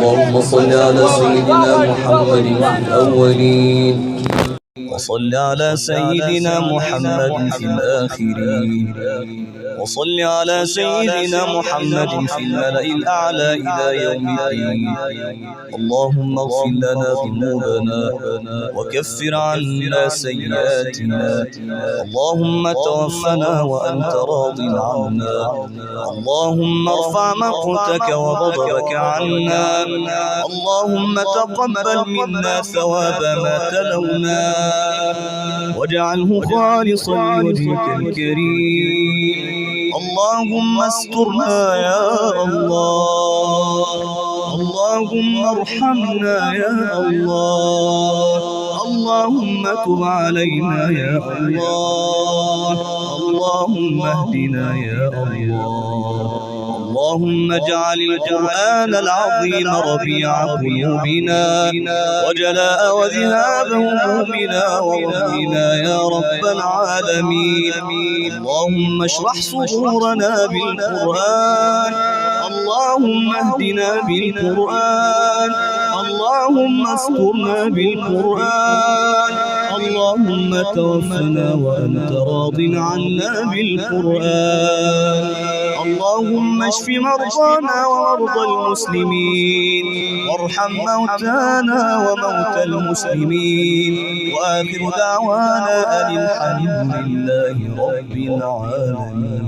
اللهم صل على سيدنا محمد في الأولين وصل على سيدنا محمد في الآخرين وصل على سيدنا محمد في الملأ الأعلى إلى يوم الدين. اللهم اغفر لنا ذنوبنا وكفر عنا سيئاتنا. اللهم توفنا وأنت راض عنا. اللهم ارفع مقتك وغضبك عنا. اللهم تقبل منا ثواب ما تلونا واجعله خالصا لوجهك الكريم. اللهم استرنا يا الله. اللهم ارحمنا يا الله. اللهم تب علينا يا الله. اللهم اهدنا يا الله. اللهم اجعل القرآن العظيم ربيع قلوبنا وجلاء وذهاب همومنا وغمنا يا رب العالمين. اللهم اشرح صدورنا بالقرآن. اللهم اهدنا بالقرآن. اللهم استرنا بالقرآن. اللهم توفنا وأنت راض عنا بالقرآن. اللهم اشف مرضانا ومرضى المسلمين وارحم موتانا وموتى المسلمين. وآخر دعوانا أن الحمد لله رب العالمين.